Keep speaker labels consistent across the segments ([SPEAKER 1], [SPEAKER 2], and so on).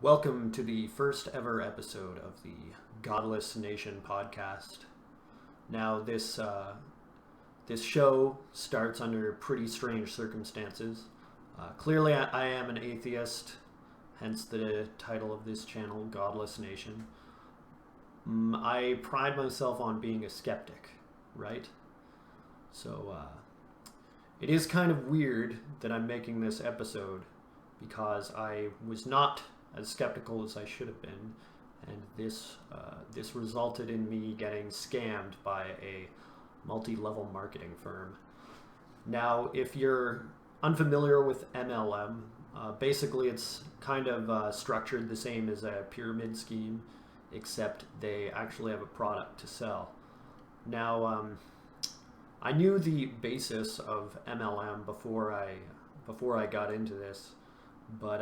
[SPEAKER 1] Welcome to the first ever episode of the Godless Nation Podcast. Now, this show starts under pretty strange circumstances. Clearly, I am an atheist, hence the title of this channel, Godless Nation. I pride myself on being a skeptic, right? So, it is kind of weird that I'm making this episode because I was not as skeptical as I should have been, and this resulted in me getting scammed by a multi-level marketing firm. Now, if you're unfamiliar with MLM, basically it's kind of structured the same as a pyramid scheme, except they actually have a product to sell. Now, I knew the basis of MLM before I got into this, but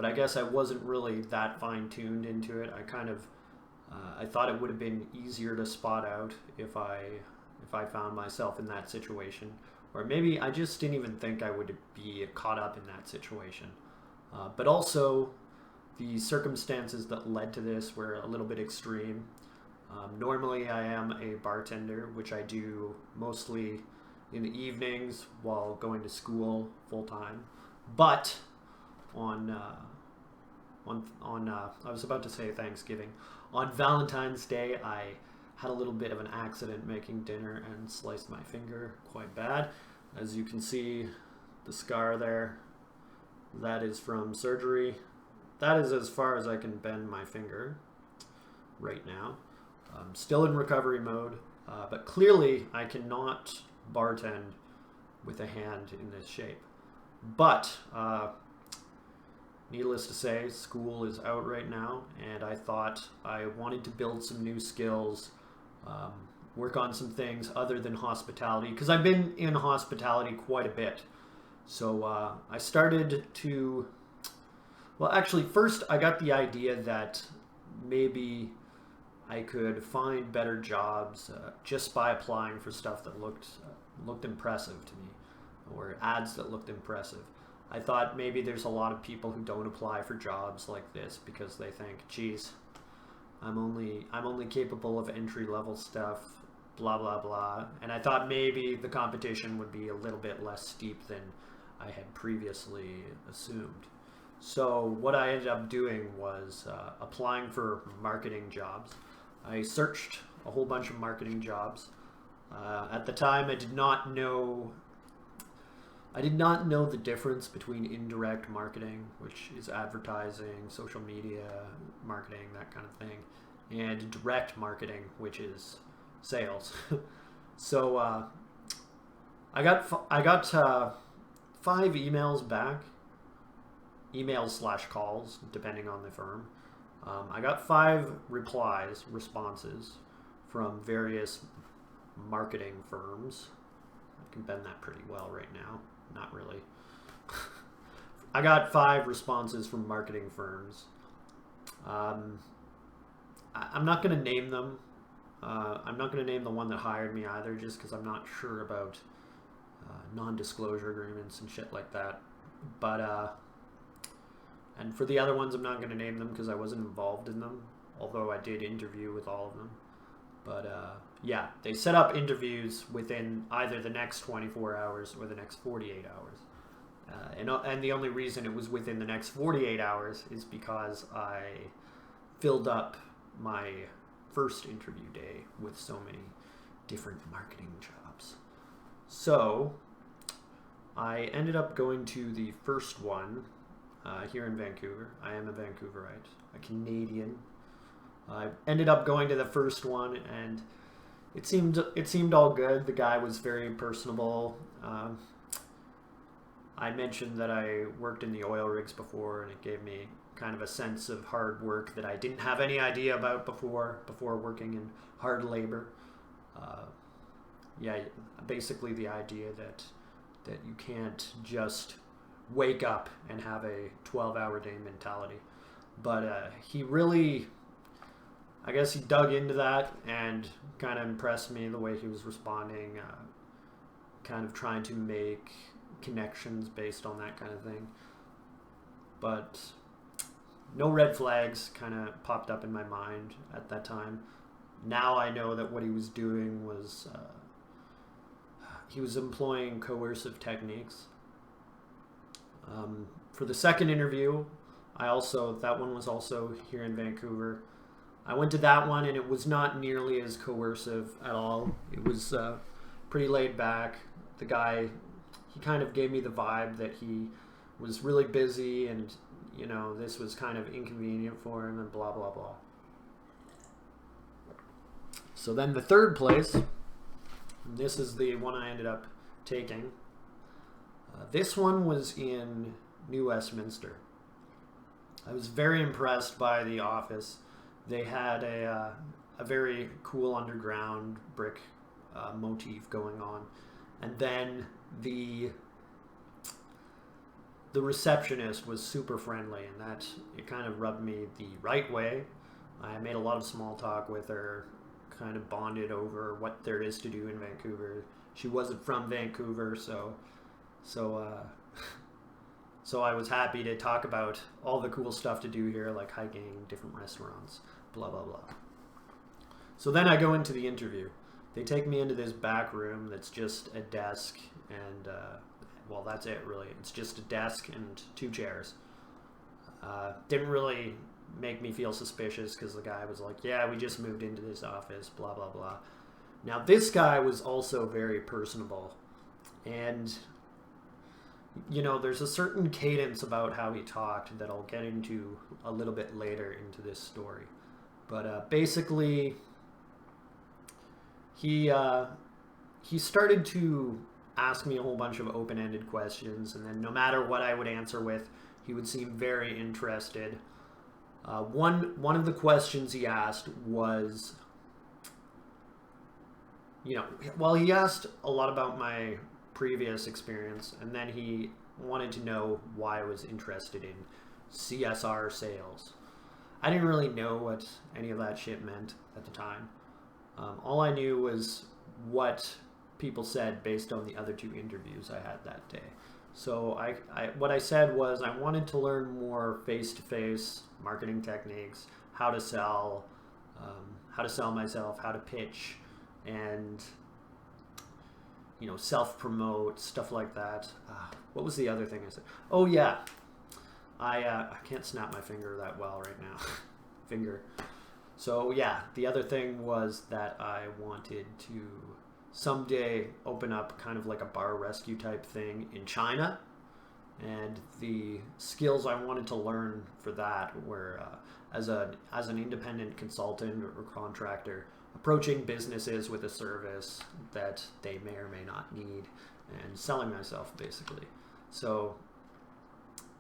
[SPEAKER 1] I guess I wasn't really that fine-tuned into it. I thought it would have been easier to spot out if I found myself in that situation, or maybe I just didn't even think I would be caught up in that situation. But also, the circumstances that led to this were a little bit extreme. Normally, I am a bartender, which I do mostly in the evenings while going to school full-time, but I was about to say Thanksgiving. On Valentine's Day, I had a little bit of an accident making dinner and sliced my finger quite bad. As you can see, the scar there, that is from surgery. That is as far as I can bend my finger right now. I'm still in recovery mode, but clearly I cannot bartend with a hand in this shape. But needless to say, school is out right now, and I thought I wanted to build some new skills, work on some things other than hospitality, because I've been in hospitality quite a bit. So I started to, well, actually, first I got the idea that maybe I could find better jobs just by applying for stuff that looked impressive to me, or ads that looked impressive. I thought maybe there's a lot of people who don't apply for jobs like this because they think, geez, I'm only capable of entry-level stuff, blah, blah, blah. And I thought maybe the competition would be a little bit less steep than I had previously assumed. So what I ended up doing was applying for marketing jobs. I searched a whole bunch of marketing jobs. At the time, I did not know the difference between indirect marketing, which is advertising, social media marketing, that kind of thing, and direct marketing, which is sales. So I got 5 emails back, emails/calls, depending on the firm. I got 5 responses from various marketing firms. I can bend that pretty well right now. Not really. I got 5 responses from marketing firms. I'm not going to name them. I'm not going to name the one that hired me either, just because I'm not sure about non-disclosure agreements and shit like that. But and for the other ones, I'm not going to name them because I wasn't involved in them, although I did interview with all of them. But yeah, they set up interviews within either the next 24 hours or the next 48 hours. And the only reason it was within the next 48 hours is because I filled up my first interview day with so many different marketing jobs. So I ended up going to the first one here in Vancouver. I am a Vancouverite, a Canadian. I ended up going to the first one, and it seemed all good. The guy was very personable. I mentioned that I worked in the oil rigs before, and it gave me kind of a sense of hard work that I didn't have any idea about before working in hard labor. Yeah, basically the idea that you can't just wake up and have a 12-hour day mentality. But I guess he dug into that and kind of impressed me the way he was responding, kind of trying to make connections based on that kind of thing. but no red flags kind of popped up in my mind at that time. Now I know that what he was doing was he was employing coercive techniques. For the second interview, that one was also here in Vancouver. I went to that one and it was not nearly as coercive at all. It was pretty laid back. The guy, he kind of gave me the vibe that he was really busy and, you know, this was kind of inconvenient for him and blah, blah, blah. So then the third place, this is the one I ended up taking. This one was in New Westminster. I was very impressed by the office. They had a very cool underground brick motif going on. And then the receptionist was super friendly, and that it kind of rubbed me the right way. I made a lot of small talk with her, kind of bonded over what there is to do in Vancouver. She wasn't from Vancouver, so I was happy to talk about all the cool stuff to do here, like hiking, different restaurants, blah, blah, blah. So then I go into the interview. They take me into this back room that's just a desk and, well, that's it, really. It's just a desk and 2 chairs. Didn't really make me feel suspicious because the guy was like, yeah, we just moved into this office, blah, blah, blah. Now, this guy was also very personable. And, you know, there's a certain cadence about how he talked that I'll get into a little bit later into this story. But basically, he started to ask me a whole bunch of open-ended questions, and then no matter what I would answer with, he would seem very interested. One of the questions he asked was, you know, well, he asked a lot about my previous experience, and then he wanted to know why I was interested in CSR sales. I didn't really know what any of that shit meant at the time. All I knew was what people said based on the other 2 interviews I had that day. So what I said was I wanted to learn more face-to-face marketing techniques, how to sell myself, how to pitch, and, you know, self-promote, stuff like that. What was the other thing I said? Oh yeah, I can't snap my finger that well right now. So yeah, the other thing was that I wanted to someday open up kind of like a bar rescue type thing in China. And the skills I wanted to learn for that were as an independent consultant or contractor, approaching businesses with a service that they may or may not need and selling myself basically. So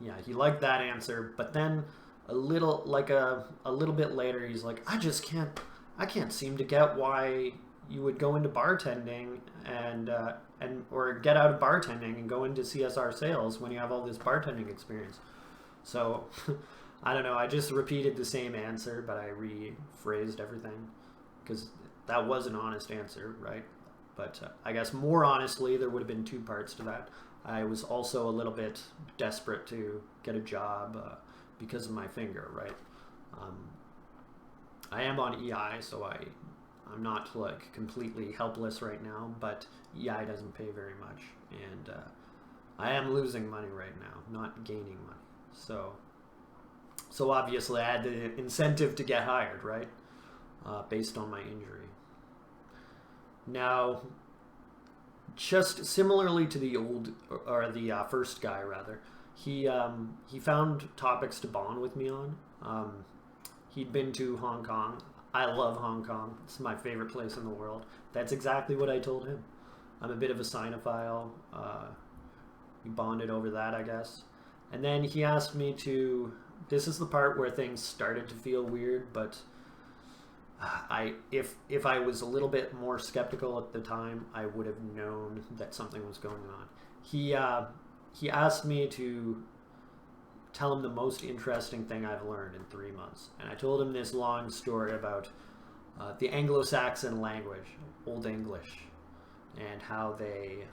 [SPEAKER 1] yeah, he liked that answer, but then a little bit later he's like, I can't seem to get why you would go into bartending and or get out of bartending and go into CSR sales when you have all this bartending experience. So I don't know, I just repeated the same answer, but I rephrased everything because that was an honest answer, right? But I guess more honestly, there would have been 2 parts to that. I was also a little bit desperate to get a job because of my finger, right? I am on EI, so I'm not like completely helpless right now, but EI doesn't pay very much, and I am losing money right now, not gaining money. So obviously I had the incentive to get hired, right? Based on my injury. Now, just similarly to the first guy rather, he found topics to bond with me on. He'd been to Hong Kong. I love Hong Kong. It's my favorite place in the world. That's exactly what I told him. I'm a bit of a Sinophile. We bonded over that, I guess. And then he asked me to... This is the part where things started to feel weird, but if I was a little bit more skeptical at the time, I would have known that something was going on. He asked me to tell him the most interesting thing I've learned in 3 months. And I told him this long story about the Anglo-Saxon language, Old English, and how they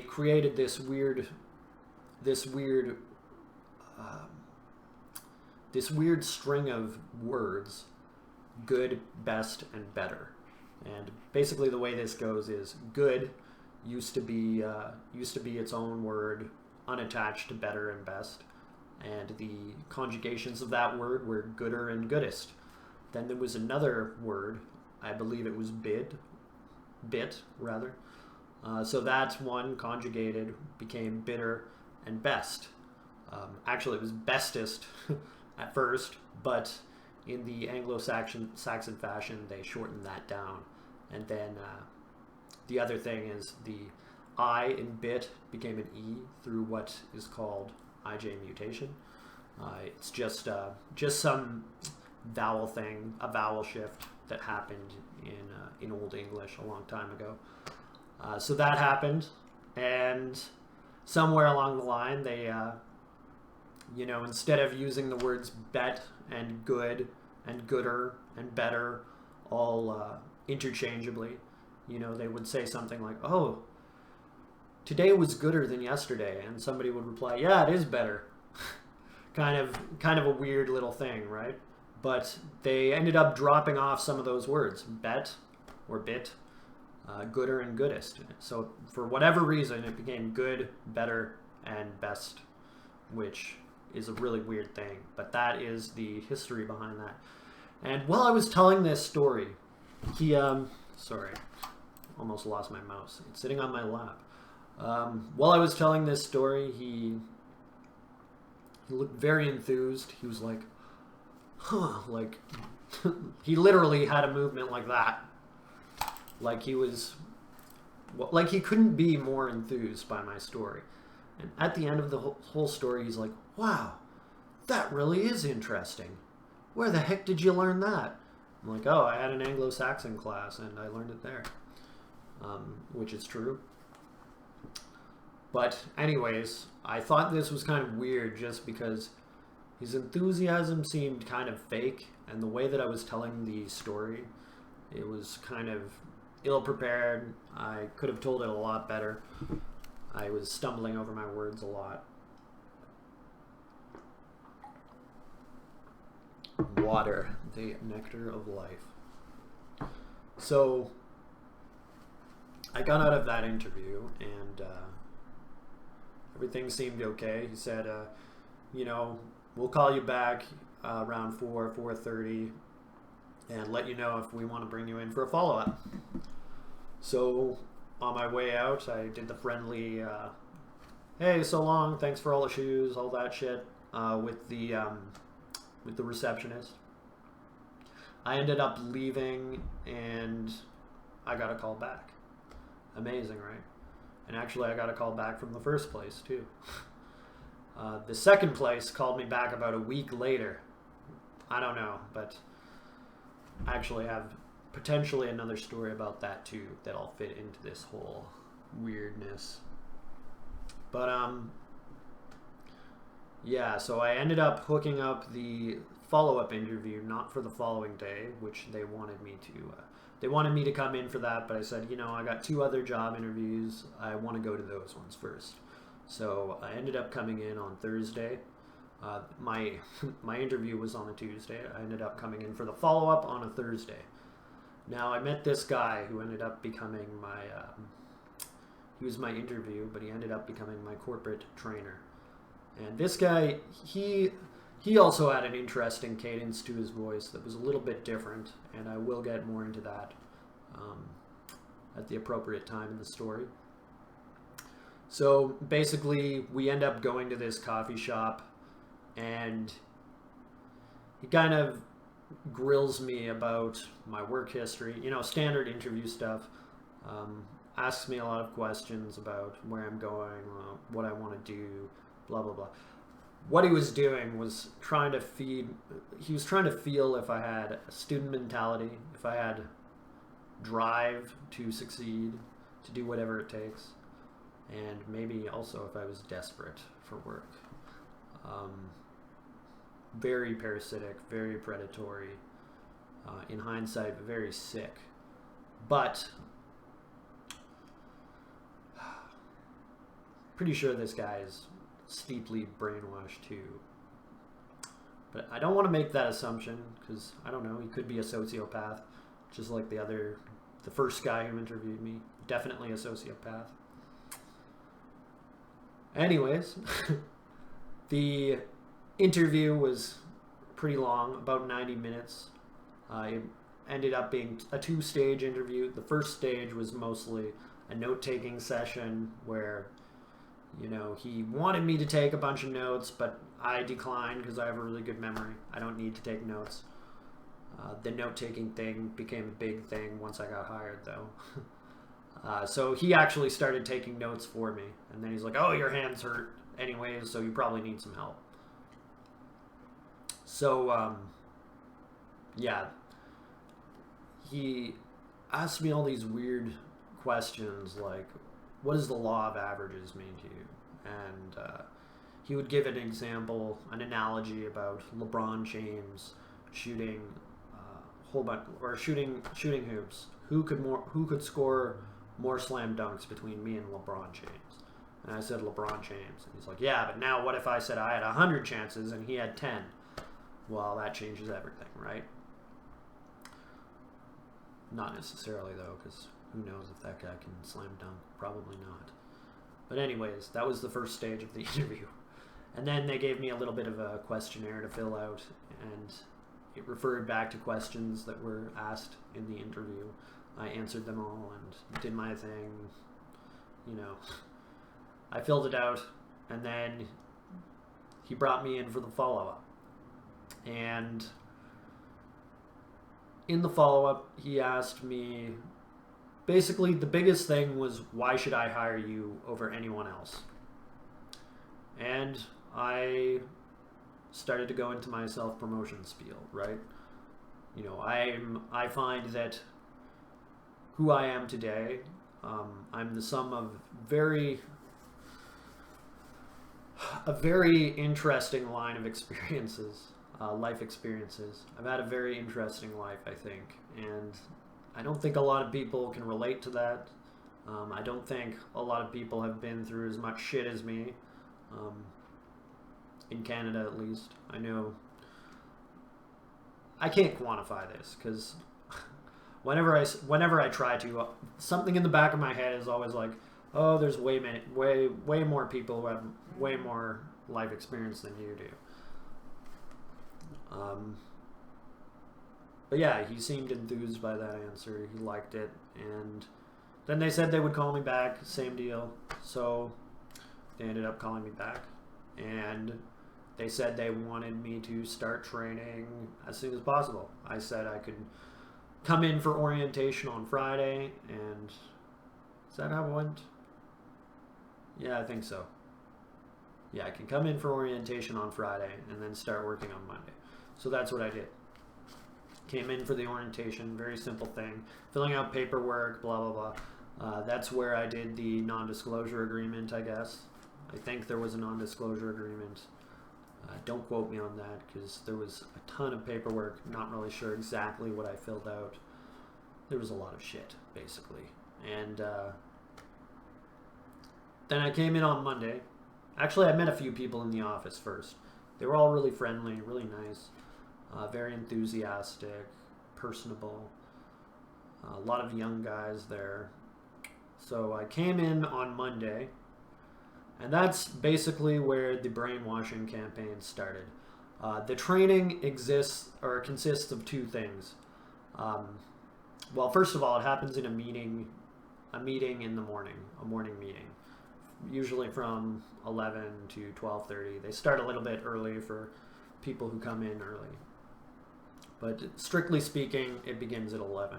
[SPEAKER 1] created this weird this weird this weird string of words: good, best, and better. And basically, the way this goes is good used to be its own word, unattached to better and best, and the conjugations of that word were gooder and goodest. Then there was another word, I believe it was bit rather. So that one conjugated became bitter and best. Actually, it was bestest at first, but in the Anglo-Saxon fashion, they shortened that down. And then the other thing is the I in bit became an E through what is called IJ mutation. It's just some vowel thing, a vowel shift that happened in Old English a long time ago. So that happened, and somewhere along the line, they, instead of using the words bet and good and gooder and better all interchangeably, they would say something like, "Oh, today was gooder than yesterday," and somebody would reply, "Yeah, it is better." kind of a weird little thing, right? But they ended up dropping off some of those words, bet or bit, gooder and goodest. So for whatever reason, it became good, better, and best, which is a really weird thing. But that is the history behind that. And while I was telling this story, he, sorry, almost lost my mouse. It's sitting on my lap. While I was telling this story, he looked very enthused. He was like, huh, like, he literally had a movement like that. Like he was, like he couldn't be more enthused by my story. And at the end of the whole story, he's like, wow, that really is interesting. Where the heck did you learn that? I'm like, oh, I had an Anglo-Saxon class and I learned it there. Which is true. But anyways, I thought this was kind of weird just because his enthusiasm seemed kind of fake, and the way that I was telling the story, it was kind of ill-prepared. I could have told it a lot better. I was stumbling over my words a lot. Water, the nectar of life. So I got out of that interview, and everything seemed okay. He said, we'll call you back around 4:30 and let you know if we want to bring you in for a follow-up. So on my way out, I did the friendly, hey, so long, thanks for all the shoes, all that shit, with the receptionist. I ended up leaving, and I got a call back. Amazing, right? And actually, I got a call back from the first place, too. The second place called me back about a week later. I don't know, but I actually have potentially another story about that, too, that'll fit into this whole weirdness. But, yeah, so I ended up hooking up the follow-up interview, not for the following day, which they wanted me to come in for that, but I said, I got 2 other job interviews. I want to go to those ones first. So I ended up coming in on Thursday. My interview was on a Tuesday. I ended up coming in for the follow-up on a Thursday. Now, I met this guy who ended up becoming he was my interview, but he ended up becoming my corporate trainer. And this guy, he also had an interesting cadence to his voice that was a little bit different, and I will get more into that at the appropriate time in the story. So basically, we end up going to this coffee shop, and he kind of grills me about my work history, standard interview stuff. Asks me a lot of questions about where I'm going, what I want to do, blah, blah, blah. What he was doing was trying to feel if I had a student mentality, if I had drive to succeed, to do whatever it takes, and maybe also if I was desperate for work. Very parasitic, very predatory, in hindsight, very sick. But pretty sure this guy is steeply brainwashed too. But I don't want to make that assumption because, I don't know, he could be a sociopath, just like the first guy who interviewed me. Definitely a sociopath. Anyways, the interview was pretty long, about 90 minutes. It ended up being a 2-stage interview. The first stage was mostly a note-taking session where, he wanted me to take a bunch of notes, but I declined because I have a really good memory. I don't need to take notes. The note-taking thing became a big thing once I got hired, though. So he actually started taking notes for me. And then he's like, oh, your hands hurt anyways, so you probably need some help. So, he asked me all these weird questions like, what does the law of averages mean to you? And he would give an example, an analogy about LeBron James shooting shooting hoops. Who could score more slam dunks between me and LeBron James? And I said LeBron James. And he's like, yeah, but now what if I said I had 100 chances and he had 10? Well, that changes everything, right? Not necessarily, though, because who knows if that guy can slam dunk? Probably not. But anyways, that was the first stage of the interview. And then they gave me a little bit of a questionnaire to fill out, and it referred back to questions that were asked in the interview. I answered them all and did my thing. I filled it out, and then he brought me in for the follow-up. And in the follow-up, he asked me, basically the biggest thing was, why should I hire you over anyone else? And I started to go into my self-promotion spiel, right? I find that who I am today, I'm the sum of a very interesting line of experiences, life experiences. I've had a very interesting life, I think, and I don't think a lot of people can relate to that. I don't think a lot of people have been through as much shit as me, in Canada at least. I know I can't quantify this because whenever I try to, something in the back of my head is always like, oh, there's way more people who have way more life experience than you do. But yeah, he seemed enthused by that answer. He liked it, and then they said they would call me back. Same deal. So they ended up calling me back, and they said they wanted me to start training as soon as possible. I said I could come in for orientation on Friday, and is that how it went? Yeah, I think so. Yeah, I can come in for orientation on Friday and then start working on Monday. So that's what I did. Came in for the orientation, very simple thing. Filling out paperwork, blah, blah, blah. That's where I did the non-disclosure agreement, I guess. I think there was a non-disclosure agreement. Don't quote me on that because there was a ton of paperwork. Not really sure exactly what I filled out. There was a lot of shit, basically. And then I came in on Monday. Actually, I met a few people in the office first. They were all really friendly, really nice, very enthusiastic, personable. A lot of young guys there. So I came in on Monday, and that's basically where the brainwashing campaign started. The training consists of two things. Well, first of all, it happens in a meeting in the morning, a morning meeting, usually from 11 to 12:30. They start a little bit early for people who come in early, but strictly speaking, it begins at 11.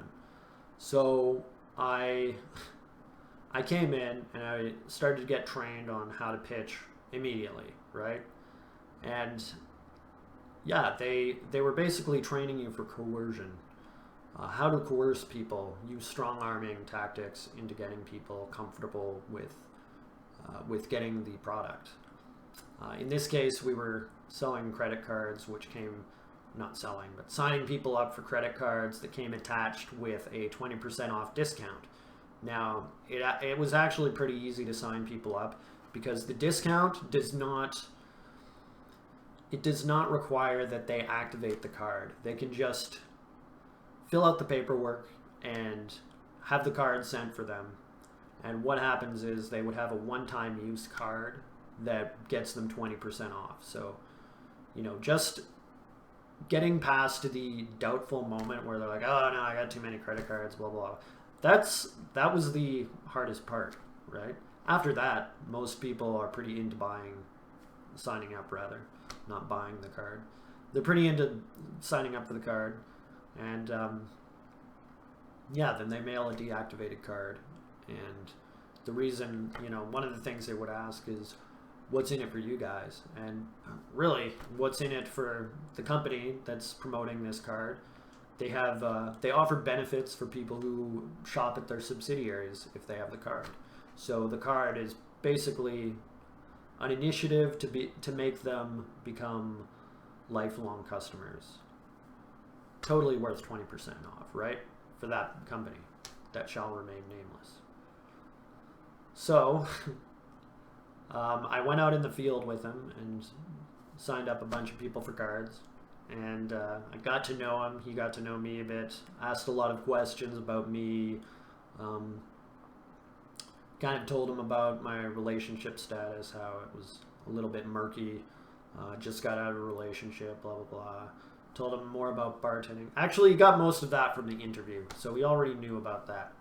[SPEAKER 1] So I came in and I started to get trained on how to pitch immediately, right? And yeah, they were basically training you for coercion. How to coerce people, use strong-arming tactics into getting people comfortable with getting the product. In this case, we were selling credit cards, which came, not selling, but signing people up for credit cards that came attached with a 20% off discount. Now, it was actually pretty easy to sign people up because the discount does not require that they activate the card. They can just fill out the paperwork and have the card sent for them. And what happens is they would have a one-time use card that gets them 20% off. So, just getting past the doubtful moment where they're like, oh no, I got too many credit cards, blah, blah. That was the hardest part, right? After that, most people are pretty into signing up rather, not buying the card. They're pretty into signing up for the card. And then they mail a deactivated card. And the reason, one of the things they would ask is, what's in it for you guys? And really, what's in it for the company that's promoting this card? They offer benefits for people who shop at their subsidiaries if they have the card. So the card is basically an initiative to make them become lifelong customers. Totally worth 20% off, right? For that company that shall remain nameless. So I went out in the field with him and signed up a bunch of people for cards. And I got to know him. He got to know me a bit. Asked a lot of questions about me. Kind of told him about my relationship status, how it was a little bit murky. Just got out of a relationship, blah, blah, blah. Told him more about bartending. Actually, he got most of that from the interview, so we already knew about that.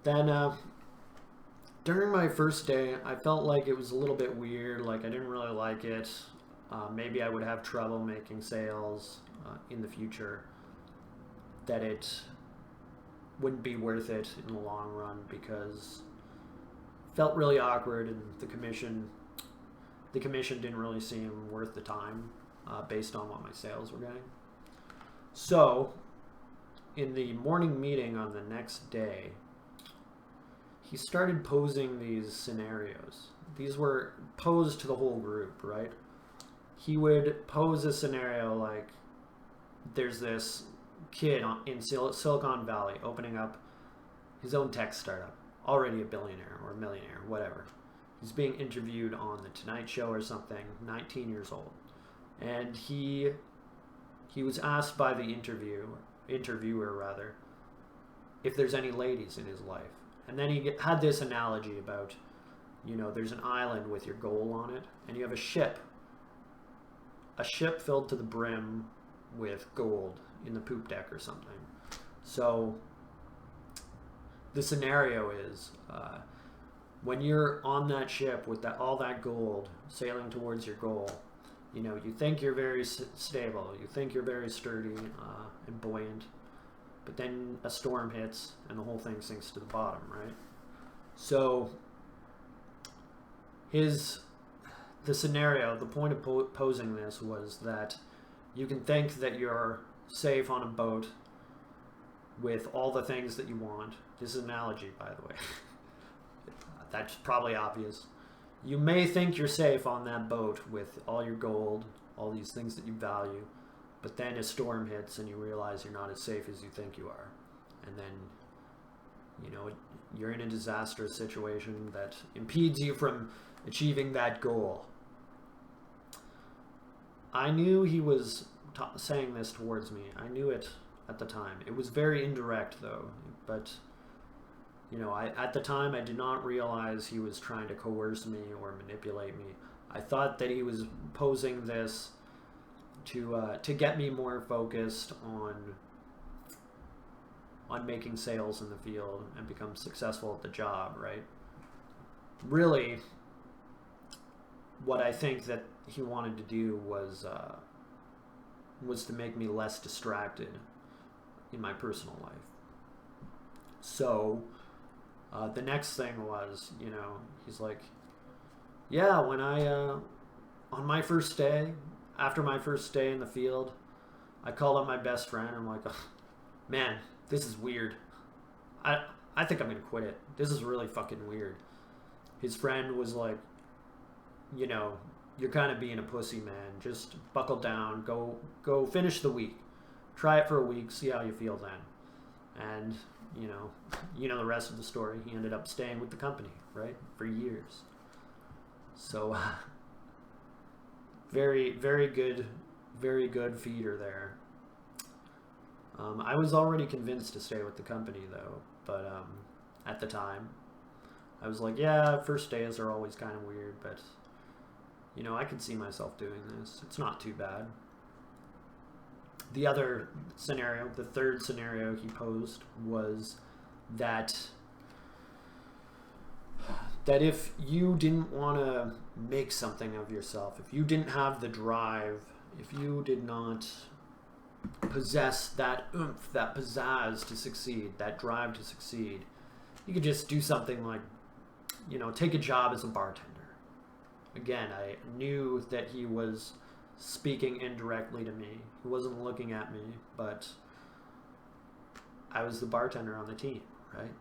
[SPEAKER 1] Then, during my first day, I felt like it was a little bit weird, like I didn't really like it. Maybe I would have trouble making sales in the future, that it wouldn't be worth it in the long run because it felt really awkward, and the commission didn't really seem worth the time based on what my sales were getting. So in the morning meeting on the next day, he started posing these scenarios. These were posed to the whole group, right? He would pose a scenario like there's this kid in Silicon Valley opening up his own tech startup, already a billionaire or a millionaire, whatever. He's being interviewed on The Tonight Show or something, 19 years old. And he was asked by the interviewer, if there's any ladies in his life. And then he had this analogy about, there's an island with your goal on it, and you have a ship filled to the brim with gold in the poop deck or something. So the scenario is when you're on that ship with all that gold sailing towards your goal, you think you're very stable, you think you're very sturdy and buoyant, but then a storm hits and the whole thing sinks to the bottom, right? So the scenario, the point of posing this was that you can think that you're safe on a boat with all the things that you want. This is an analogy, by the way. That's probably obvious. You may think you're safe on that boat with all your gold, all these things that you value, but then a storm hits and you realize you're not as safe as you think you are. And then, you're in a disastrous situation that impedes you from achieving that goal. I knew he was saying this towards me. I knew it at the time. It was very indirect, though. But, at the time, I did not realize he was trying to coerce me or manipulate me. I thought that he was posing this to get me more focused on making sales in the field and become successful at the job, right? Really, what I think that he wanted to do was to make me less distracted in my personal life. So the next thing was, he's like, yeah, when on my first day, after my first day in the field, I called up my best friend. I'm like, oh, man, this is weird. I think I'm going to quit it. This is really fucking weird. His friend was like, you're kind of being a pussy, man. Just buckle down. Go finish the week. Try it for a week. See how you feel then. And, the rest of the story. He ended up staying with the company, right? For years. So very, very good feeder there. I was already convinced to stay with the company though, but at the time, I was like, yeah, first days are always kind of weird, but I can see myself doing this. It's not too bad. The other scenario, the third scenario he posed was that if you didn't want to make something of yourself, if you didn't have the drive, if you did not possess that oomph, that pizzazz to succeed, that drive to succeed, you could just do something like, take a job as a bartender. Again, I knew that he was speaking indirectly to me. He wasn't looking at me, but I was the bartender on the team, right?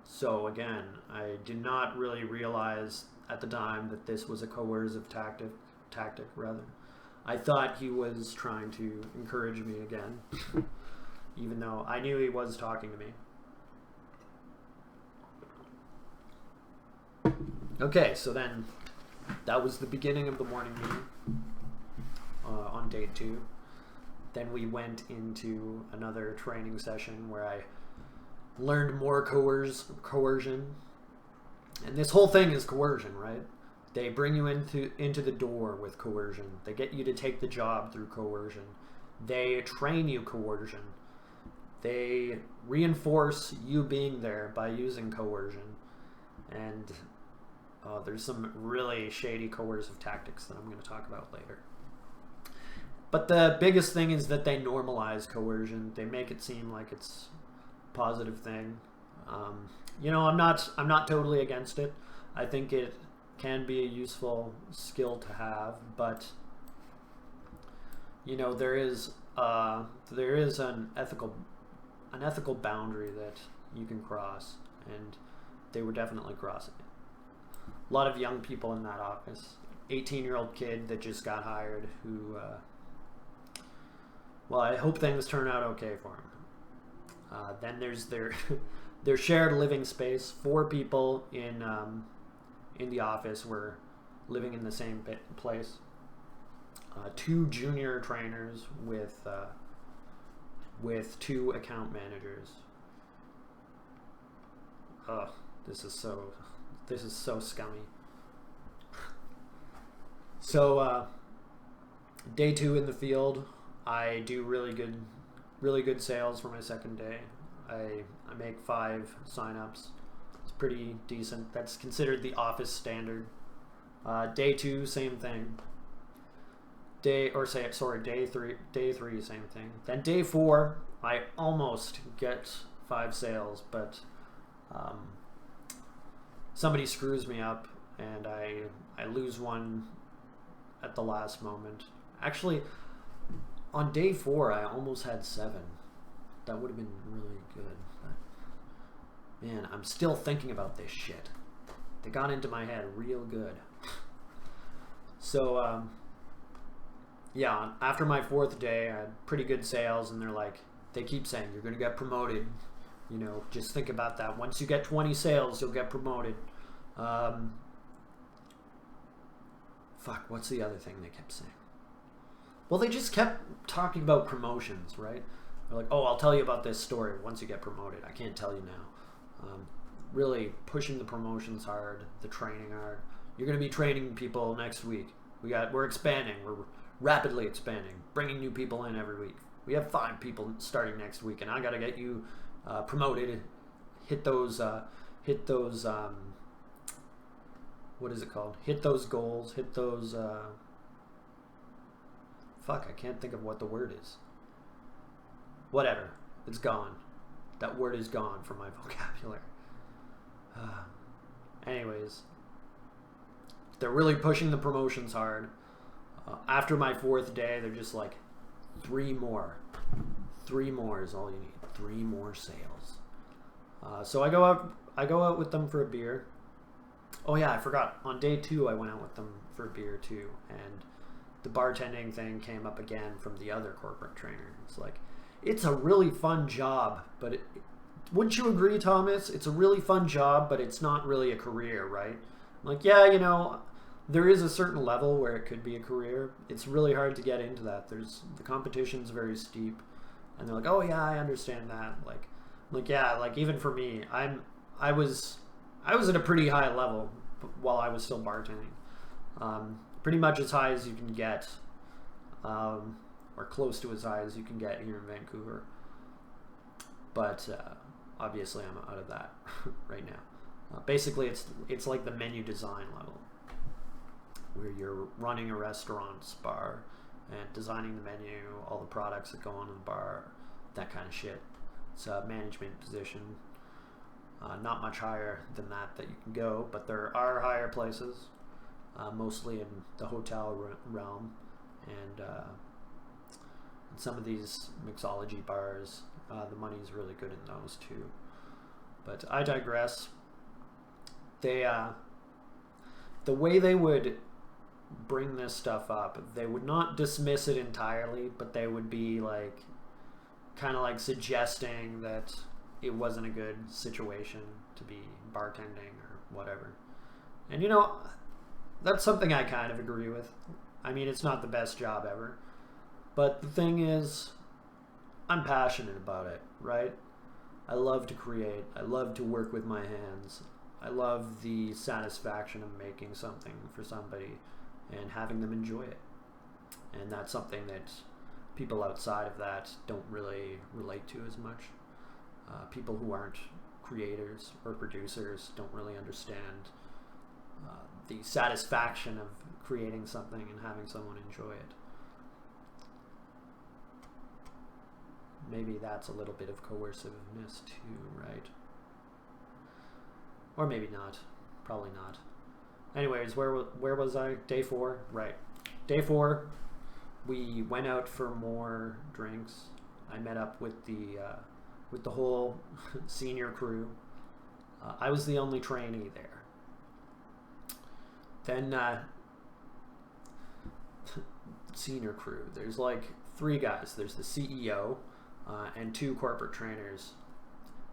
[SPEAKER 1] So again, I did not really realize at the time that this was a coercive tactic rather. I thought he was trying to encourage me again, even though I knew he was talking to me. Okay, so then that was the beginning of the morning meeting on day 2. Then we went into another training session where I learned more coercion. And this whole thing is coercion, right? They bring you into the door with coercion. They get you to take the job through coercion. They train you coercion. They reinforce you being there by using coercion. And there's some really shady coercive tactics that I'm going to talk about later. But the biggest thing is that they normalize coercion. They make it seem like it's a positive thing. I'm not totally against it. I think it can be a useful skill to have, but there is an ethical boundary that you can cross, and they were definitely crossing it. A lot of young people in that office. 18-year-old kid that just got hired who, I hope things turn out okay for him. Then there's their shared living space. 4 people in the office were living in the same place. 2 junior trainers with 2 account managers. Ugh, this is so scummy. So day 2 in the field, I do really good sales for my second day. I make 5 signups. It's pretty decent. That's considered the office standard. Day 2, same thing. Day 3, same thing. Then day 4, I almost get 5 sales, but somebody screws me up and I lose one at the last moment. Actually, on day 4, I almost had 7. That would have been really good. But, man, I'm still thinking about this shit. They got into my head real good. So, yeah, after my 4th day, I had pretty good sales, and they keep saying, you're going to get promoted. Just think about that. Once you get 20 sales, you'll get promoted. What's the other thing they kept saying? Well, they just kept talking about promotions, right? They're like, I'll tell you about this story once you get promoted. I can't tell you now. Really pushing the promotions hard, the training hard. You're going to be training people next week. We're expanding. We're rapidly expanding, bringing new people in every week. We have 5 people starting next week, and I got to get you promoted. Hit those. What is it called? Hit those goals. Hit those. I can't think of what the word is. Whatever. It's gone. That word is gone from my vocabulary. Anyways, they're really pushing the promotions hard. After my 4th day, they're just like, 3 more. 3 more is all you need. 3 more sales. So I go out with them for a beer. Oh yeah, I forgot. On day 2, I went out with them for a beer too, and the bartending thing came up again from the other corporate trainer. It's like, it's a really fun job, but wouldn't you agree, Thomas? It's a really fun job, but it's not really a career, right? I'm like, yeah, there is a certain level where it could be a career. It's really hard to get into that. The competition's very steep, and they're like, oh yeah, I understand that. Like yeah, like even for me, I was at a pretty high level while I was still bartending, pretty much as high as you can get, or close to as high as you can get here in Vancouver. But obviously, I'm out of that right now. Basically, it's like the menu design level, where you're running a restaurant bar and designing the menu, all the products that go on in the bar, that kind of shit. It's a management position. Not much higher than that you can go, but there are higher places, mostly in the hotel realm, and in some of these mixology bars, the money's really good in those too. But I digress. The way they would bring this stuff up, they would not dismiss it entirely, but they would be like, kind of like suggesting that it wasn't a good situation to be bartending or whatever. And that's something I kind of agree with. I mean, it's not the best job ever, but the thing is, I'm passionate about it, right? I love to create. I love to work with my hands. I love the satisfaction of making something for somebody and having them enjoy it. And that's something that people outside of that don't really relate to as much. People who aren't creators or producers don't really understand the satisfaction of creating something and having someone enjoy it. Maybe that's a little bit of coerciveness too, right? Or maybe not. Probably not. Anyways, where was I? Day 4? Right. Day 4, we went out for more drinks. I met up with the whole senior crew. I was the only trainee there. Then senior crew. There's like 3 guys. There's the CEO and 2 corporate trainers.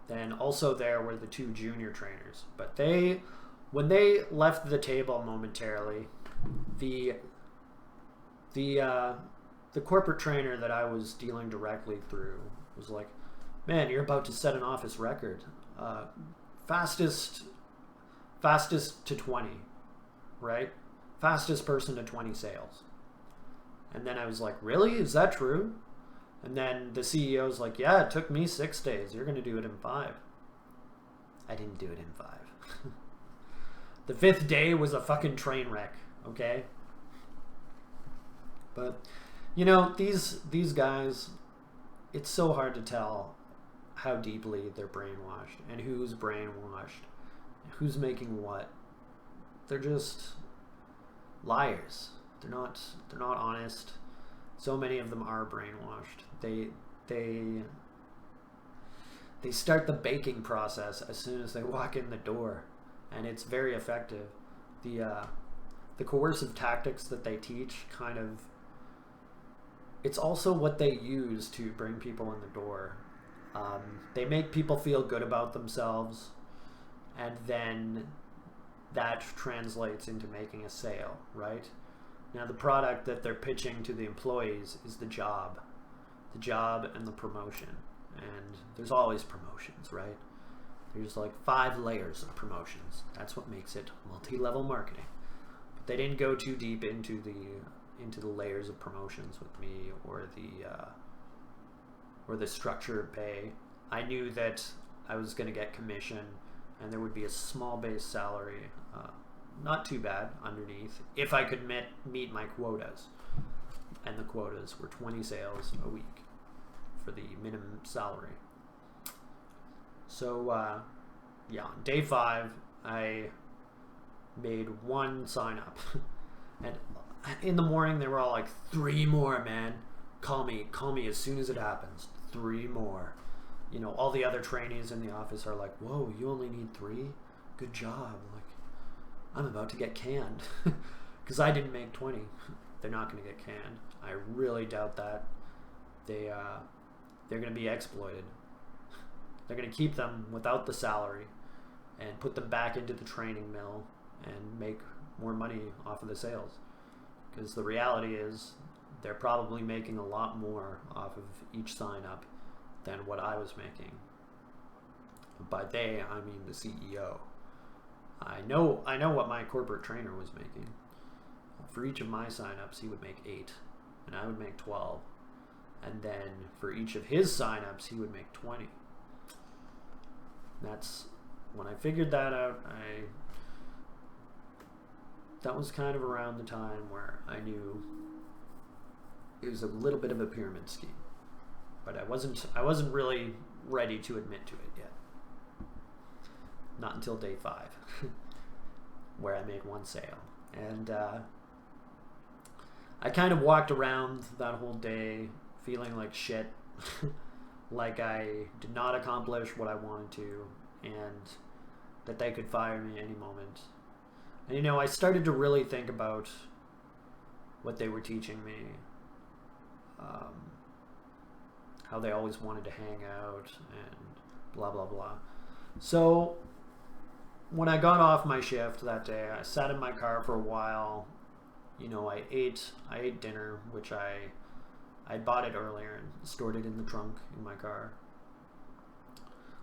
[SPEAKER 1] Then also there were the 2 junior trainers. But when they left the table momentarily, the corporate trainer that I was dealing directly through was like, man, you're about to set an office record. Fastest to 20, right? Fastest person to 20 sales. And then I was like, really? Is that true? And then the CEO's like, yeah, it took me 6 days. You're going to do it in 5. I didn't do it in 5. The 5th day was a fucking train wreck, okay? But, these guys, it's so hard to tell how deeply they're brainwashed and who's brainwashed, who's making what. They're just liars. They're not honest. So many of them are brainwashed. They start the baking process as soon as they walk in the door, and it's very effective. The coercive tactics that they teach it's also what they use to bring people in the door. They make people feel good about themselves, and then that translates into making a sale, right? Now, the product that they're pitching to the employees is the job and the promotion. And there's always promotions, right? There's like 5 layers of promotions. That's what makes it multi-level marketing. But they didn't go too deep into the layers of promotions with me, or the structure of pay. I knew that I was going to get commission, and there would be a small base salary, not too bad underneath, if I could meet my quotas. And the quotas were 20 sales a week for the minimum salary. So on day 5, I made 1 sign up. And in the morning they were all like, 3 more, man. Call me as soon as it happens. 3 more. All the other trainees in the office are like, whoa, you only need 3? Good job. Like, I'm about to get canned. Because I didn't make 20. They're not going to get canned. I really doubt that. They're going to be exploited. They're going to keep them without the salary and put them back into the training mill and make more money off of the sales. Because the reality is they're probably making a lot more off of each sign up than what I was making. By they, I mean the CEO. I know what my corporate trainer was making. For each of my signups, he would make 8, and I would make 12. And then for each of his signups, he would make 20. That's when I figured that out. That was kind of around the time where I knew it was a little bit of a pyramid scheme, but I wasn't really ready to admit to it yet. Not until day 5, where I made 1 sale, and I kind of walked around that whole day feeling like shit, like I did not accomplish what I wanted to, and that they could fire me any moment. And I started to really think about what they were teaching me, how they always wanted to hang out, and blah blah blah. So when I got off my shift that day, I sat in my car for a while. I ate dinner, which I bought it earlier and stored it in the trunk in my car.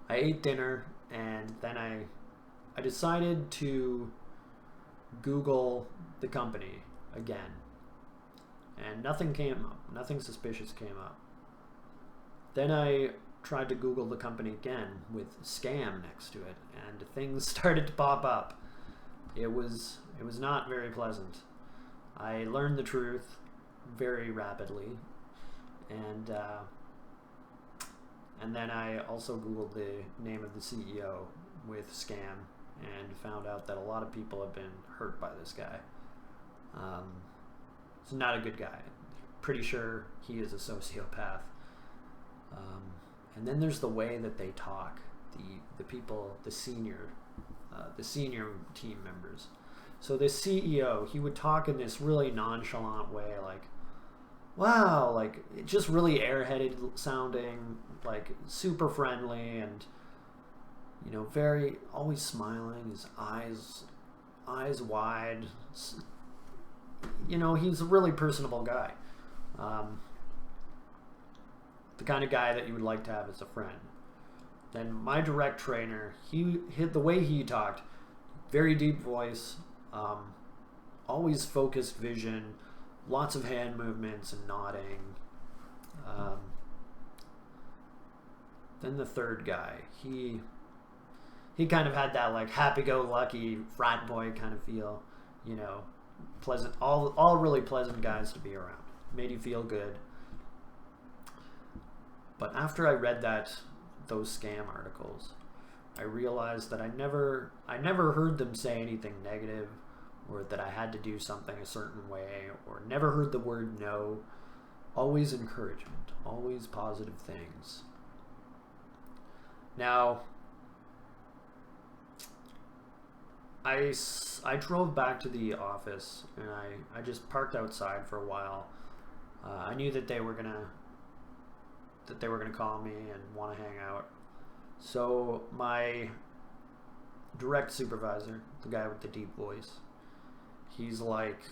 [SPEAKER 1] I ate dinner, and then I decided to Google the company again, and nothing came up. Nothing suspicious came up. Then I tried to Google the company again with scam next to it, and things started to pop up. It was not very pleasant. I learned the truth very rapidly, and then I also Googled the name of the CEO with scam and found out that a lot of people have been hurt by this guy. He's not a good guy. Pretty sure he is a sociopath. And then there's the way that they talk, the people, the senior team members. So this CEO, he would talk in this really nonchalant way, like, wow, like just really airheaded sounding, like super friendly, and very always smiling, his eyes wide. He's a really personable guy. The kind of guy that you would like to have as a friend. Then my direct trainer, the way he talked, very deep voice, always focused vision, lots of hand movements and nodding. Then the third guy, he kind of had that like happy-go-lucky frat boy kind of feel, pleasant, all really pleasant guys to be around. Made you feel good. But after I read those scam articles, I realized that I never heard them say anything negative, or that I had to do something a certain way, or never heard the word no. Always encouragement, always positive things. Now, I drove back to the office, and I just parked outside for a while. I knew that they were gonna call me and want to hang out. So my direct supervisor, the guy with the deep voice, he's like,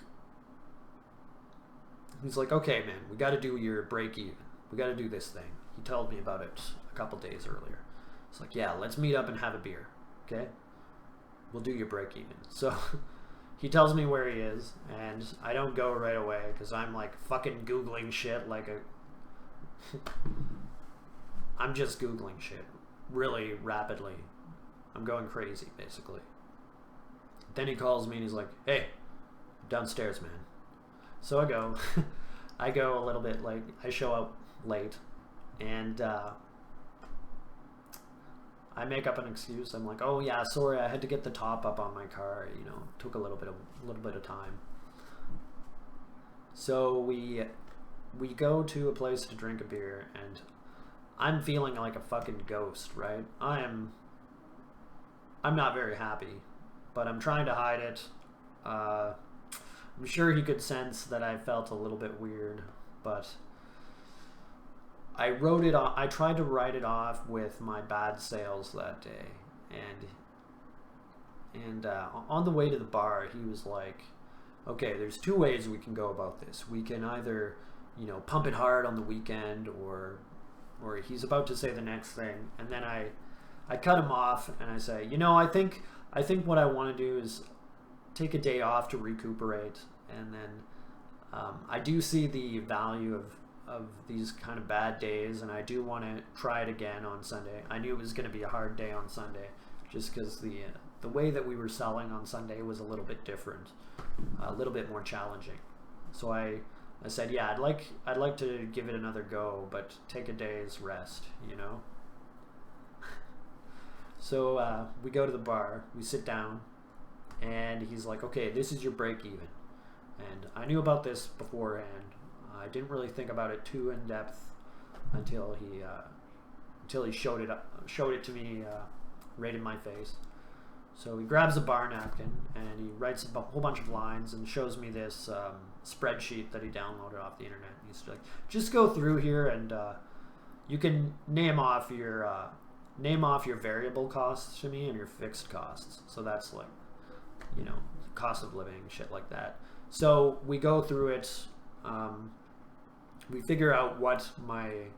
[SPEAKER 1] okay, man, we got to do your break even. We got to do this thing. He told me about it a couple days earlier. It's like, yeah, let's meet up and have a beer. Okay, we'll do your break even. So he tells me where he is, and I don't go right away because I'm like fucking Googling shit like I'm just Googling shit really rapidly. I'm going crazy, basically. Then he calls me and he's like, hey, downstairs, man. So I go. I go a little bit late. I show up late, and I make up an excuse. I'm like, oh yeah, sorry, I had to get the top up on my car. Took a little bit of time. So we go to a place to drink a beer, and I'm feeling like a fucking ghost, right? I'm not very happy, but I'm trying to hide it. I'm sure he could sense that I felt a little bit weird, but I wrote it off. I tried to write it off with my bad sales that day, and on the way to the bar, he was like, "Okay, there's two ways we can go about this. We can either, pump it hard on the weekend, or he's about to say the next thing." And then I cut him off, and I say, I think what I want to do is take a day off to recuperate, and then I do see the value of these kind of bad days, and I do want to try it again on Sunday. I knew it was going to be a hard day on Sunday, just because the way that we were selling on Sunday was a little bit different, a little bit more challenging. So I said, yeah, I'd like to give it another go, but take a day's rest, So we go to the bar, we sit down, and he's like, "Okay, this is your break even." And I knew about this beforehand. I didn't really think about it too in depth until he showed it to me right in my face. So he grabs a bar napkin and he writes a whole bunch of lines and shows me this spreadsheet that he downloaded off the internet. And he's like, "Just go through here and you can name off your variable costs to me and your fixed costs." So that's like, cost of living, shit like that. So we go through it. We figure out what my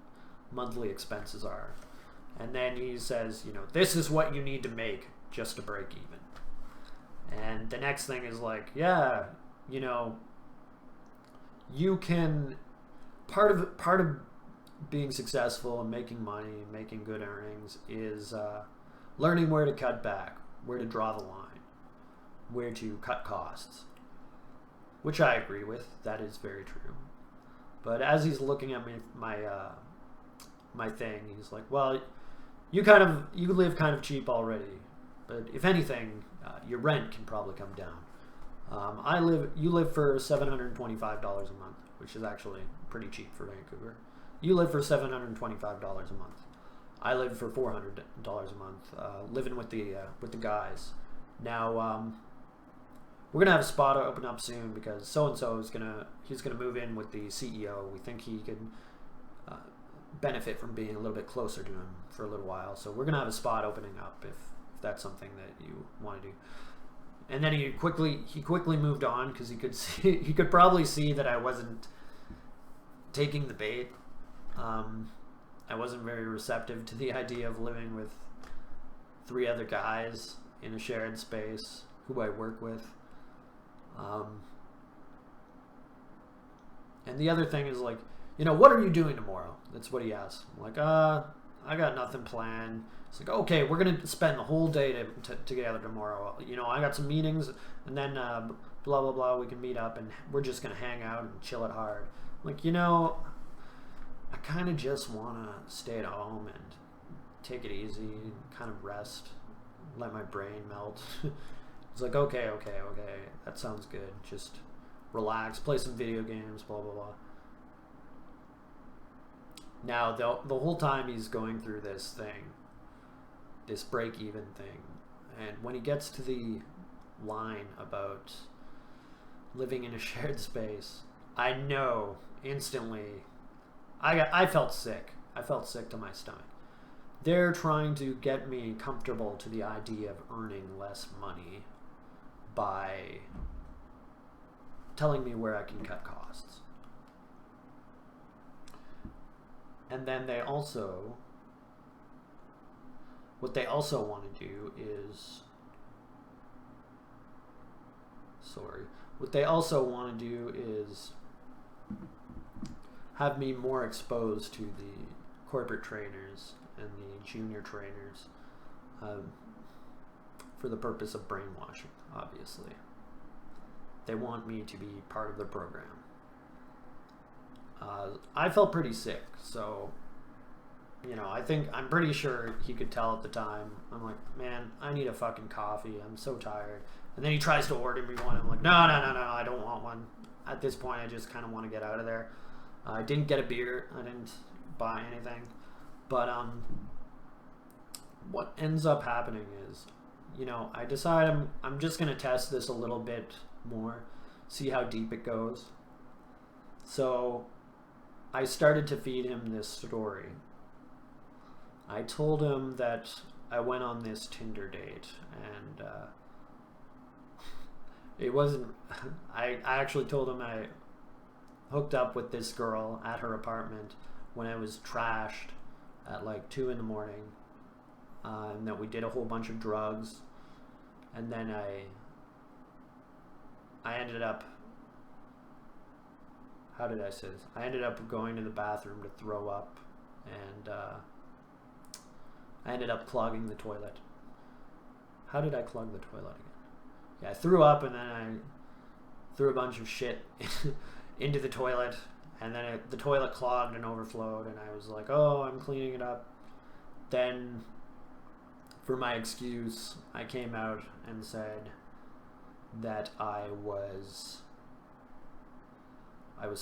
[SPEAKER 1] monthly expenses are. And then he says, "This is what you need to make just to break even." And the next thing is like, yeah, you can, part of being successful and making money, making good earnings is learning where to cut back, where to draw the line, where to cut costs, which I agree with. That is very true. But as he's looking at my thing, he's like, "Well, you live kind of cheap already, but if anything, your rent can probably come down. You live for $725 a month, which is actually pretty cheap for Vancouver. You live for $725 a month. I live for $400 a month, living with the guys. Now, we're gonna have a spot open up soon because so and so he's gonna move in with the CEO. We think he can benefit from being a little bit closer to him for a little while. So we're gonna have a spot opening up if that's something that you want to do." And then he quickly moved on because he could probably see that I wasn't taking the bait. I wasn't very receptive to the idea of living with 3 other guys in a shared space who I work with. And the other thing is like, "What are you doing tomorrow?" That's what he asked. I'm like, I got nothing planned. It's like, "Okay, we're going to spend the whole day together tomorrow. I got some meetings, and then blah, blah, blah, we can meet up, and we're just going to hang out and chill it hard." I'm like, I kind of just want to stay at home and take it easy, kind of rest, let my brain melt. It's like, okay, that sounds good. Just relax, play some video games, blah, blah, blah. Now, the whole time he's going through this thing, this break-even thing, and when he gets to the line about living in a shared space, I know instantly, I felt sick. I felt sick to my stomach. They're trying to get me comfortable to the idea of earning less money by telling me where I can cut costs. And then what they also want to do is, have me more exposed to the corporate trainers and the junior trainers for the purpose of brainwashing, obviously. They want me to be part of the program. I felt pretty sick, so, I'm pretty sure he could tell at the time. I'm like, "Man, I need a fucking coffee. I'm so tired." And then he tries to order me one. I'm like, no, I don't want one. At this point, I just kind of want to get out of there. I didn't get a beer. I didn't buy anything. But what ends up happening is, I decide I'm just going to test this a little bit more, see how deep it goes. So I started to feed him this story. I told him that I went on this Tinder date, and it wasn't... I actually told him I hooked up with this girl at her apartment when I was trashed at like 2 in the morning, and that we did a whole bunch of drugs, and then I ended up... How did I say this? I ended up going to the bathroom to throw up, and I ended up clogging the toilet. How did I clog the toilet again? Yeah, I threw up, and then I threw a bunch of shit into the toilet, and then the toilet clogged and overflowed, and I was like, oh, I'm cleaning it up. Then, for my excuse, I came out and said that I was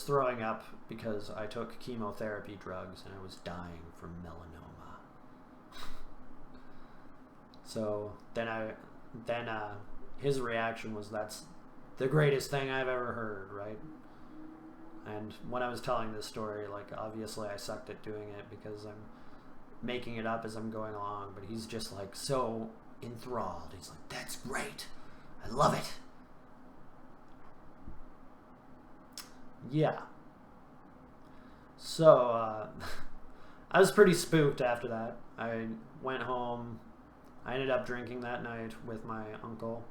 [SPEAKER 1] throwing up because I took chemotherapy drugs and I was dying from melanoma. So then his reaction was, that's the greatest thing I've ever heard, right? And when I was telling this story, like, obviously I sucked at doing it because I'm making it up as I'm going along, but he's just like so enthralled. He's like, that's great. I love it. Yeah. So, I was pretty spooked after that. I went home. I ended up drinking that night with my uncle.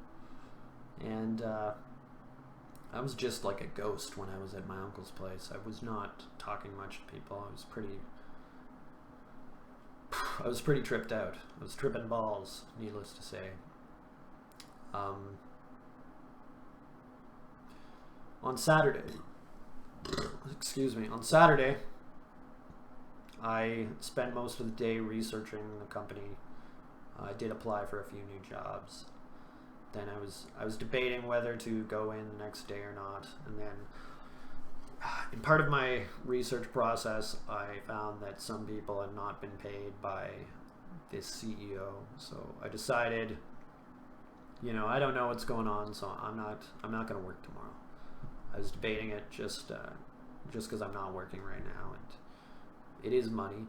[SPEAKER 1] And I was just like a ghost when I was at my uncle's place. I was not talking much to people. I was pretty tripped out. I was tripping balls, needless to say. On Saturday, I spent most of the day researching the company. I did apply for a few new jobs. Then I was debating whether to go in the next day or not. And then in part of my research process, I found that some people had not been paid by this CEO. So I decided, I don't know what's going on, so I'm not going to work tomorrow. I was debating it just because I'm not working right now, and it is money.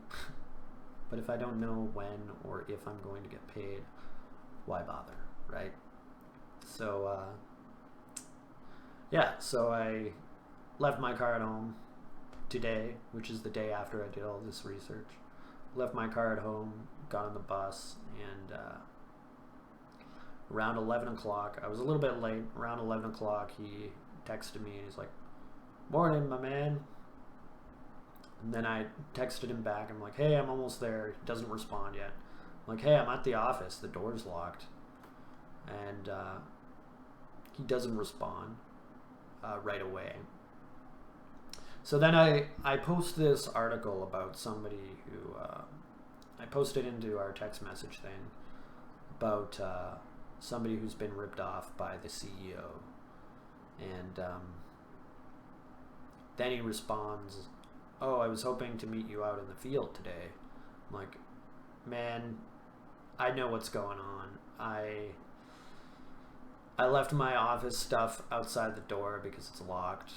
[SPEAKER 1] But if I don't know when or if I'm going to get paid, why bother, right? So, so I left my car at home today, which is the day after I did all this research. Left my car at home, got on the bus, and around 11 o'clock, I was a little bit late, around 11 o'clock, he texted me and he's like, morning, my man. And then I texted him back. I'm like, hey, I'm almost there. He doesn't respond yet. I'm like, hey, I'm at the office. The door's locked. And he doesn't respond right away. So then I post this article about somebody who, I posted into our text message thing about somebody who's been ripped off by the CEO. And then he responds, oh, I was hoping to meet you out in the field today. I'm like, man, I know what's going on. I left my office stuff outside the door because it's locked.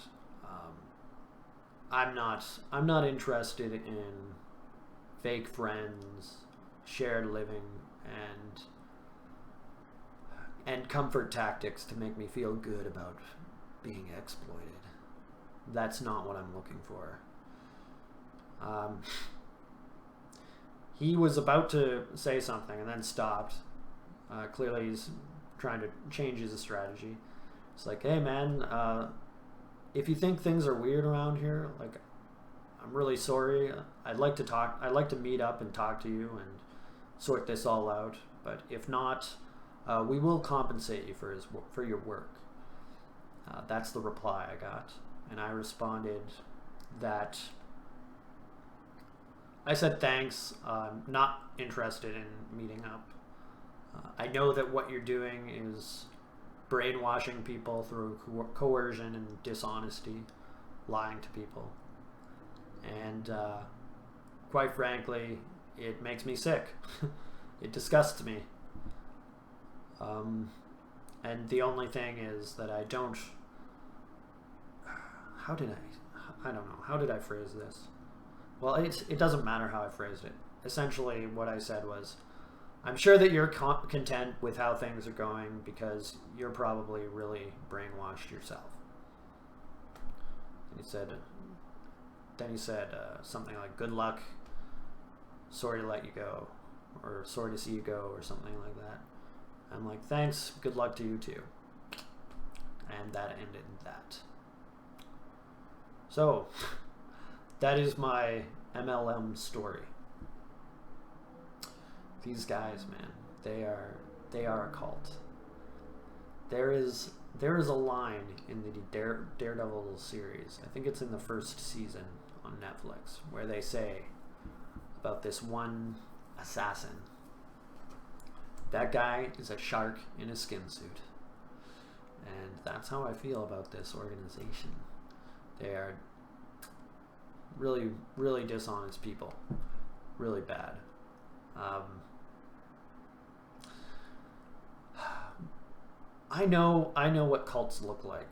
[SPEAKER 1] I'm not interested in fake friends, shared living, and comfort tactics to make me feel good about being exploited. That's not what I'm looking for. He was about to say something and then stopped. Clearly he's trying to change his strategy. It's like, hey man, if you think things are weird around here, like, I'm really sorry. I'd like to meet up and talk to you and sort this all out. But if not, we will compensate you for your work. That's the reply I got. And I responded that I said thanks, not interested in meeting up. I know that what you're doing is brainwashing people through coercion and dishonesty, lying to people. And quite frankly, it makes me sick. It disgusts me. And the only thing is that I don't... I don't know. How did I phrase this? Well, it doesn't matter how I phrased it. Essentially, what I said was, I'm sure that you're content with how things are going because you're probably really brainwashed yourself. And then he said something like, good luck, sorry to let you go, or sorry to see you go, or something like that. I'm like, thanks, good luck to you too. And that ended that. So, that is my MLM story. These guys, man, they are a cult. There is a line in the Daredevil series, I think it's in the first season on Netflix, where they say about this one assassin. That guy is a shark in a skin suit. And that's how I feel about this organization. They are really, really dishonest people. Really bad. I know what cults look like.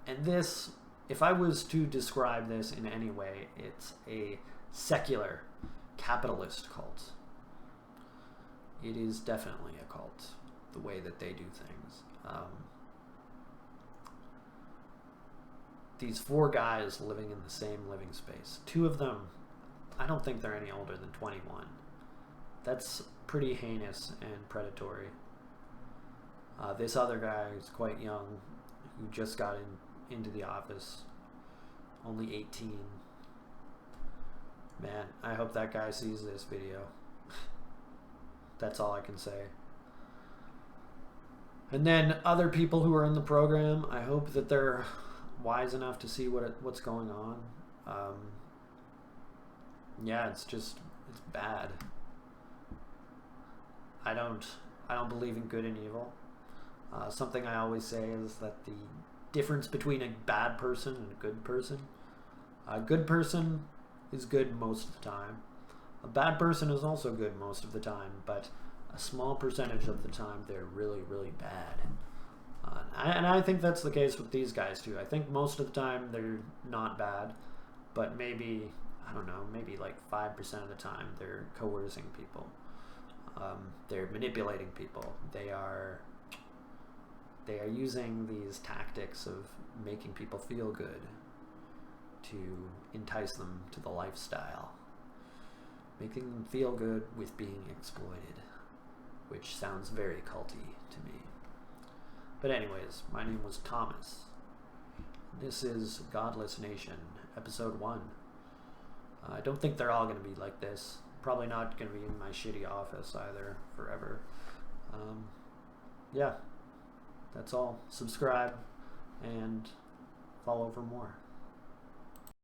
[SPEAKER 1] And this, if I was to describe this in any way, it's a secular capitalist cult. It is definitely a cult, the way that they do things. These 4 guys living in the same living space. 2 of them, I don't think they're any older than 21. That's pretty heinous and predatory. This other guy is quite young, who just got into the office, only 18. Man, I hope that guy sees this video. That's all I can say. And then other people who are in the program, I hope that they're wise enough to see what's going on. Yeah, it's bad. I don't believe in good and evil. Something I always say is that the difference between a bad person and a good person. A good person is good most of the time. A bad person is also good most of the time, but a small percentage of the time they're really, really bad. And I think that's the case with these guys too. I think most of the time they're not bad, but maybe, I don't know, maybe like 5% of the time they're coercing people. They're manipulating people. They are using these tactics of making people feel good to entice them to the lifestyle. Making them feel good with being exploited, which sounds very culty to me. But anyways, my name was Thomas. This is Godless Nation, episode 1. I don't think they're all going to be like this. Probably not going to be in my shitty office either forever. Yeah, that's all. Subscribe and follow for more.